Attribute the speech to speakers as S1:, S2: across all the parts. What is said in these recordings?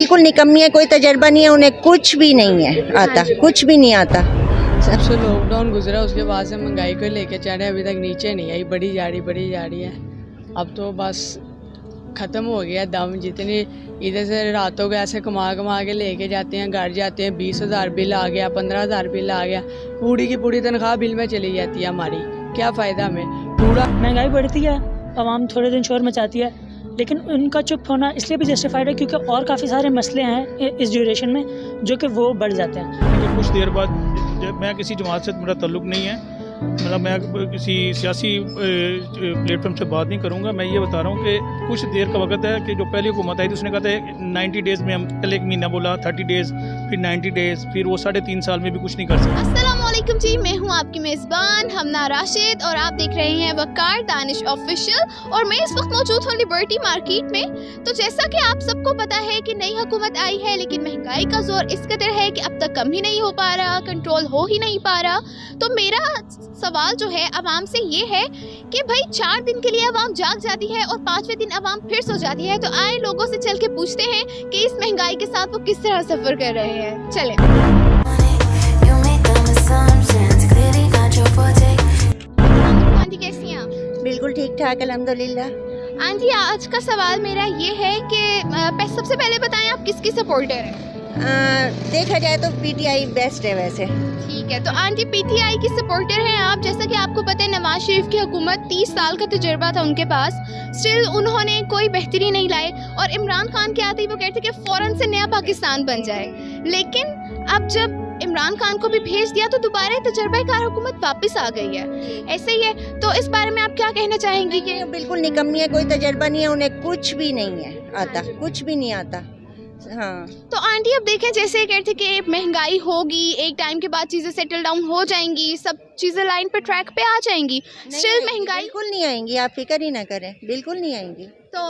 S1: बिल्कुल निकम्मी है, कोई तजर्बा नहीं है, उन्हें कुछ भी नहीं है आता, कुछ भी नहीं आता।
S2: जब से लॉकडाउन गुजरा उसके बाद से महंगाई को लेके चढ़े अभी तक नीचे नहीं आई, बढ़ी जा रही है। अब तो बस ख़त्म हो गया दम। जितनी इधर से रातों को ऐसे कमा के लेके जाते हैं, घर जाते हैं, 20,000 बिल आ गया, 15,000 बिल आ गया, पूरी की पूरी तनख्वाह बिल में चली जाती है हमारी। क्या फ़ायदा हमें? पूरा
S3: महंगाई बढ़ती है, आवाम थोड़े दिन शोर मचाती है, लेकिन उनका चुप होना इसलिए भी जस्टिफाइड है क्योंकि और काफ़ी सारे मसले हैं इस ड्यूरेशन में जो कि वो बढ़ जाते हैं।
S4: लेकिन कुछ देर बाद मैं किसी जमात से मेरा ताल्लुक़ नहीं है, मतलब मैं किसी सियासी प्लेटफॉर्म से बात नहीं करूंगा। मैं ये बता रहा हूँ कि कुछ देर का वक्त है कि जो पहली हुकूमत आई थी उसने कहा था 90 डेज़ में, हम पहले एक महीना बोला, 30 डेज़, फिर 90 डेज़, फिर वो 3.5 साल में भी कुछ नहीं कर सकते।
S5: अस्सलाम वालेकुम जी, मैं हूँ आपकी मेज़बान हमना राशिद और आप देख रहे हैं वकार दानिश ऑफिशियल। और मैं इस वक्त मौजूद हूँ लिबर्टी मार्केट में। तो जैसा कि आप सबको पता है कि नई हुकूमत आई है, लेकिन महंगाई का जोर इस कदर है कि अब तक कम ही नहीं हो पा रहा, कंट्रोल हो ही नहीं पा रहा। तो मेरा सवाल जो है आवाम से ये है कि भाई 4 दिन के लिए आवाम जाग जाती है और 5वें दिन आवाम फिर सो जाती है। तो आए लोगों से चल के पूछते हैं कि इस महंगाई के साथ वो किस तरह सफ़र कर रहे हैं। चलें। आंटी कैसी हैं आप?
S1: बिल्कुल ठीक ठाक अल्हम्दुलिल्लाह।
S5: आंटी आज का सवाल मेरा ये है कि सबसे पहले बताएं आप किसकी सपोर्टर हैं?
S1: देखा जाए तो पीटीआई बेस्ट है वैसे।
S5: ठीक है, तो आंटी पीटीआई की सपोर्टर हैं आप। जैसा कि आपको पता है नवाज शरीफ की हुकूमत 30 साल का तजुर्बा था उनके पास, स्टिल उन्होंने कोई बेहतरी नहीं लाई। और इमरान खान के आते ही वो कहते कि फ़ौरन से नया पाकिस्तान बन जाए, लेकिन अब जब इमरान खान को भी भेज दिया तो दोबारा तजुर्बेकार हुकूमत वापस आ गई है। ऐसे ही है, तो इस बारे में आप क्या कहना चाहेंगी? कि
S1: बिल्कुल निकम्मी है, कोई तजर्बा नहीं है, उन्हें कुछ भी नहीं है आता, कुछ भी नहीं आता। हाँ,
S5: तो आंटी अब देखें, जैसे कहते कि महंगाई होगी, एक टाइम के बाद चीज़ें सेटल डाउन हो जाएंगी, सब चीज़ें लाइन पे ट्रैक पे आ जाएंगी, स्टिल महंगाई
S1: बिल्कुल नहीं आएंगी, आप फिक्र ही ना करें, बिल्कुल नहीं आएंगी।
S5: तो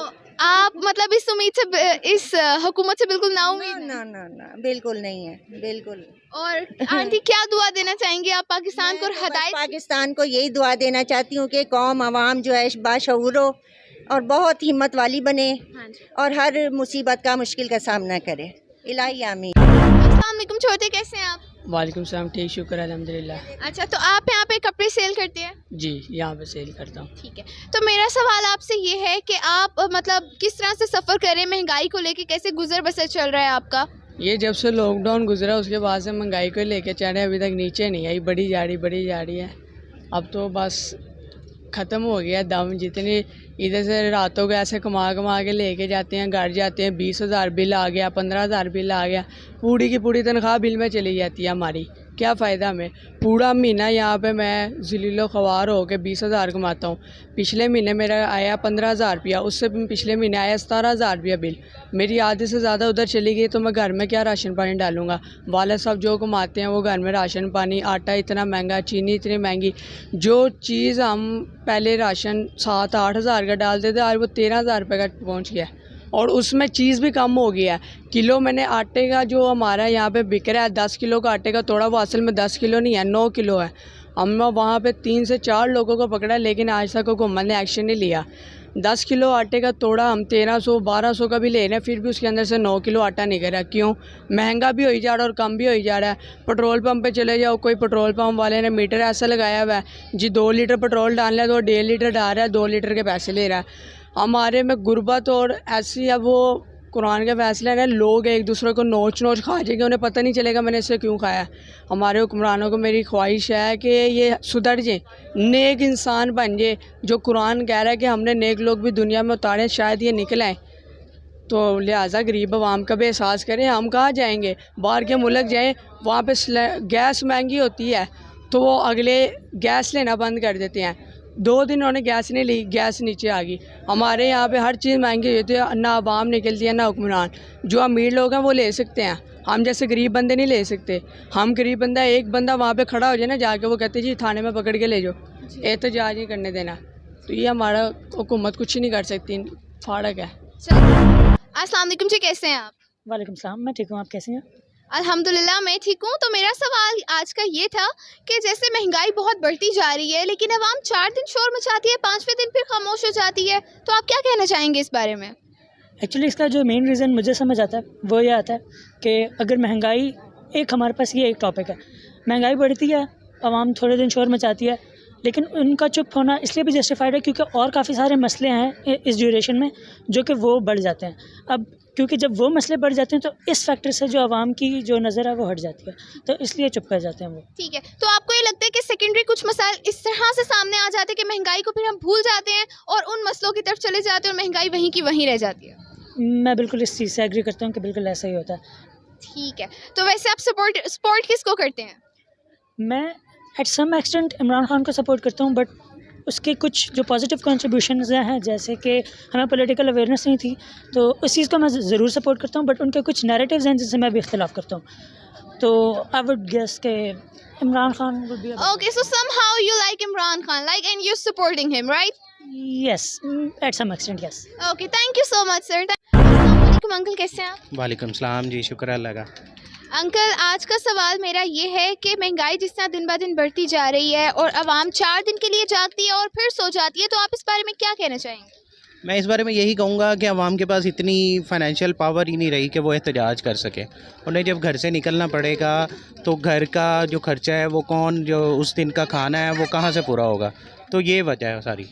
S5: आप मतलब इस उम्मीद से, इस हुकूमत से बिल्कुल ना उम्मीद?
S1: ना ना ना, बिल्कुल नहीं है, बिल्कुल।
S5: और आंटी क्या दुआ देना चाहेंगी आप पाकिस्तान को? और हदायत
S1: पाकिस्तान को यही दुआ देना चाहती हूँ कि कौम आवाम जो है बाशऊर हो और बहुत हिम्मत वाली बने और हर मुसीबत का, मुश्किल का सामना करे। इलाही आमीन।
S5: अस्सलाम वालेकुम, छोटे कैसे हैं आप?
S2: वालेकुम सलाम, ठीक, शुक्र अल्हम्दुलिल्लाह।
S5: अच्छा, तो आप यहाँ पे कपड़े सेल करते हैं?
S2: जी, यहाँ पे सेल करता हूँ।
S5: ठीक है, तो मेरा सवाल आपसे ये है कि आप मतलब किस तरह से सफ़र करें, महंगाई को लेके कैसे गुजर बसर चल रहा है आपका?
S2: ये जब से लॉकडाउन गुजरा उसके बाद से महंगाई को लेके चढ़े अभी तक नीचे नहीं आई, बढ़ी जा रही है। अब तो बस ख़त्म हो गया दम। जितनी इधर से रातों को ऐसे कमा के लेके जाते हैं, घर जाते हैं, 20,000 बिल आ गया, 15,000 बिल आ गया, पूरी की पूरी तनख्वाह बिल में चली जाती है हमारी। क्या फ़ायदा हमें? पूरा महीना यहाँ पे मैं ज़लीलो ख़वार हो के 20,000 कमाता हूँ। पिछले महीने मेरा आया 15,000 रुपया, उससे पिछले महीने आया 17,000 रुपया बिल। मेरी आधे से ज़्यादा उधर चली गई, तो मैं घर में क्या राशन पानी डालूँगा? वाले साहब जो कमाते हैं वो घर में राशन पानी, आटा इतना महंगा, चीनी इतनी महंगी। जो चीज़ हम पहले राशन 7-8 हज़ार का डालते थे, आज वो 13,000 रुपये का पहुँच गया। और उसमें चीज़ भी कम हो गया है। किलो मैंने आटे का जो हमारा यहाँ पे बिक रहा है 10 किलो का आटे का तोड़ा, वो असल में 10 किलो नहीं है, 9 किलो है। हमने वहाँ पे 3 से 4 लोगों को पकड़ा, लेकिन आज तक हुकूमत ने एक्शन नहीं लिया। 10 किलो आटे का तोड़ा हम 1300-1200 का भी ले रहे हैं, फिर भी उसके अंदर से 9 किलो आटा निकल रहा है। क्यों? महंगा भी हो ही जा रहा है और कम भी हो ही जा रहा है। पेट्रोल पंप पे चले जाओ, कोई पेट्रोल पंप वाले ने मीटर ऐसा लगाया हुआ है जी 2 लीटर पेट्रोल डालना है तो 1.5 लीटर डाल रहा है, 2 लीटर के पैसे ले रहा है। हमारे में गुर्बत और ऐसी, अब वो कुरान के फैसले हैं, लोग एक दूसरे को नोच खा जाएंगे, उन्हें पता नहीं चलेगा मैंने इससे क्यों खाया। हमारे हुक्मरानों को मेरी ख्वाहिश है कि ये सुधर जाए, नेक इंसान बन जाए। जो कुरान कह रहा है कि हमने नेक लोग भी दुनिया में उतारे, शायद ये निकल आए। तो लिहाजा गरीब आवाम का भी एहसास करें। हम कहाँ जाएंगे? बाहर के मुल्क जाएँ, वहाँ पर गैस महंगी होती है तो वो अगले गैस लेना बंद कर देते हैं। 2 दिन उन्होंने गैस नहीं ली, गैस नीचे आ गई। हमारे यहाँ पे हर चीज़ महंगी होती है, ना आवाम निकलती है ना हुक्मरान। जो अमीर लोग हैं वो ले सकते हैं, हम जैसे गरीब बंदे नहीं ले सकते। हम गरीब बंदा, एक बंदा वहाँ पे खड़ा हो जाए ना जाके, वो कहते जी थाने में पकड़ के ले जाओ, एहतजाज नहीं करने देना। तो ये हमारा हुकूमत कुछ नहीं कर सकती, फाड़क है।
S5: अस्सलाम वालेकुम जी, कैसे हैं आप?
S3: वालेकुम सलाम, मैं ठीक हूँ, आप कैसे हैं?
S5: अल्हम्दुलिल्लाह मैं ठीक हूँ। तो मेरा सवाल आज का ये था कि जैसे महंगाई बहुत बढ़ती जा रही है, लेकिन आवाम 4 दिन शोर मचाती है, 5वें दिन फिर खामोश हो जाती है, तो आप क्या कहना चाहेंगे इस बारे में?
S3: एक्चुअली इसका जो मेन रीज़न मुझे समझ आता है वो ये आता है कि अगर महंगाई, एक हमारे पास ये एक टॉपिक है, महंगाई बढ़ती है, आवाम थोड़े दिन शोर मचाती है, लेकिन उनका चुप होना इसलिए भी जस्टिफाइड है क्योंकि और काफ़ी सारे मसले हैं इस ड्यूरेशन में जो कि वो बढ़ जाते हैं। अब क्योंकि जब वो मसले बढ़ जाते हैं तो इस फैक्टर से जो आवाम की जो नज़र है वो हट जाती है, तो इसलिए चुप कर जाते हैं वो।
S5: ठीक है, तो आपको ये लगता है कि सेकेंडरी कुछ मसाइल इस तरह से सामने आ जाते हैं कि महंगाई को फिर हम भूल जाते हैं और उन मसलों की तरफ चले जाते हैं और महंगाई वहीं की वहीं रह जाती है?
S3: मैं बिल्कुल इस चीज़ से एग्री करता हूँ कि बिल्कुल ऐसा ही होता है।
S5: ठीक है, तो वैसे आप सपोर्ट किसको करते हैं?
S3: मैं at some extent Imran Khan को सपोर्ट करता हूँ, बट उसके कुछ जो पॉजिटिव कंट्रीब्यूशंस हैं, जैसे कि हमें पॉलिटिकल अवेयरनेस नहीं थी, तो उस चीज़ को मैं ज़रूर सपोर्ट करता हूँ, बट उनके कुछ नैरेटिव्स हैं जिनसे मैं भी इख्तिलाफ़ करता हूँ। तो आई वुड गेस के Imran Khan would be
S5: Okay, so somehow you like Imran Khan, and you're supporting him, right?
S3: Yes, at some extent yes.
S5: Okay, thank you so much, sir. अस्सलाम वालेकुम अंकल, कैसे हैं आप?
S6: वालेकुम सलाम जी, शुक्र अल्लाह का।
S5: अंकल, आज का सवाल मेरा ये है कि महंगाई जिस तरह दिन ब दिन बढ़ती जा रही है और आवाम 4 दिन के लिए जागती है और फिर सो जाती है, तो आप इस बारे में क्या कहना चाहेंगे?
S6: मैं इस बारे में यही कहूँगा कि आवाम के पास इतनी फाइनेंशियल पावर ही नहीं रही कि वो एहतजाज कर सके। उन्हें जब घर से निकलना पड़ेगा तो घर का जो खर्चा है वो कौन, जो उस दिन का खाना है वो कहाँ से पूरा होगा, तो ये वजह है सारी।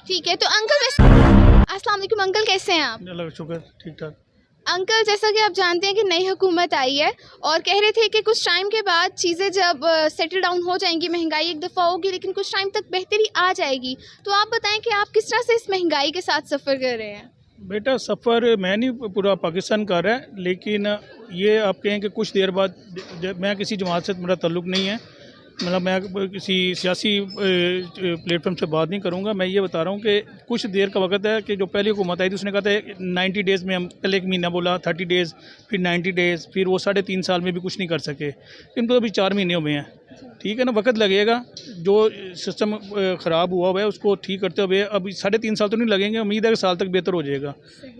S5: ठीक है, तो अंकल अस्सलाम वालेकुम अंकल, कैसे हैं आप?
S4: अल्लाह का शुक्र, ठीक ठाक।
S5: अंकल, जैसा कि आप जानते हैं कि नई हुकूमत आई है और कह रहे थे कि कुछ टाइम के बाद चीज़ें जब सेटल डाउन हो जाएंगी, महंगाई एक दफ़ा होगी लेकिन कुछ टाइम तक बेहतरी आ जाएगी, तो आप बताएं कि आप किस तरह से इस महंगाई के साथ सफ़र कर रहे हैं?
S4: बेटा, सफ़र मैं नहीं, पूरा पाकिस्तान कर रहा है, लेकिन ये आप कहें कि कुछ देर बाद, मैं किसी जमात से मेरा ताल्लुक़ नहीं है, मतलब मैं किसी सियासी प्लेटफॉर्म से बात नहीं करूंगा। मैं ये बता रहा हूँ कि कुछ देर का वक्त है कि जो पहली हुकूमत आई थी उसने कहा था 90 डेज़ में, हम पहले 1 महीना बोला, 30 डेज़, फिर 90 डेज़, फिर वो 3.5 साल में भी कुछ नहीं कर सके। इनको अभी 4 महीने हुए हैं, ठीक है ना, वक्त लगेगा। जो सिस्टम ख़राब हुआ है उसको ठीक करते हुए अभी 3.5 साल तो नहीं लगेंगे, उम्मीद है कि साल तक बेहतर हो जाएगा,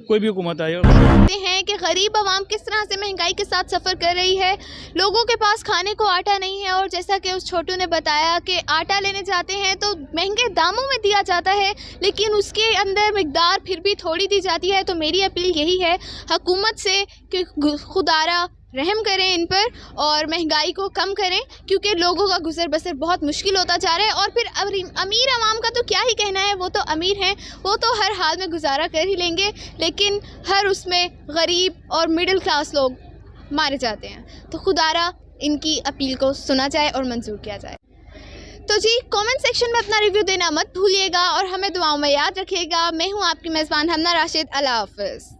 S4: कोई भी हुकूमत आए।
S5: देखते हैं कि गरीब आवाम किस तरह से महंगाई के साथ सफ़र कर रही है। लोगों के पास खाने को आटा नहीं है और जैसा कि उस छोटू ने बताया कि आटा लेने जाते हैं तो महंगे दामों में दिया जाता है, लेकिन उसके अंदर मिकदार फिर भी थोड़ी दी जाती है। तो मेरी अपील यही है हुकूमत से कि खुदारा रहम करें इन पर और महंगाई को कम करें, क्योंकि लोगों का गुजर बसर बहुत मुश्किल होता जा रहा है। और फिर अमीर आवाम का तो क्या ही कहना है, वो तो अमीर हैं, वो तो हर हाल में गुजारा कर ही लेंगे, लेकिन हर उसमें गरीब और मिडिल क्लास लोग मारे जाते हैं। तो खुदारा इनकी अपील को सुना जाए और मंजूर किया जाए। तो जी, कमेंट सेक्शन में अपना रिव्यू देना मत भूलिएगा और हमें दुआओं में याद रखिएगा। मैं हूँ आपकी मेज़बान हमना राशिद। अल्लाह हाफ़िज़।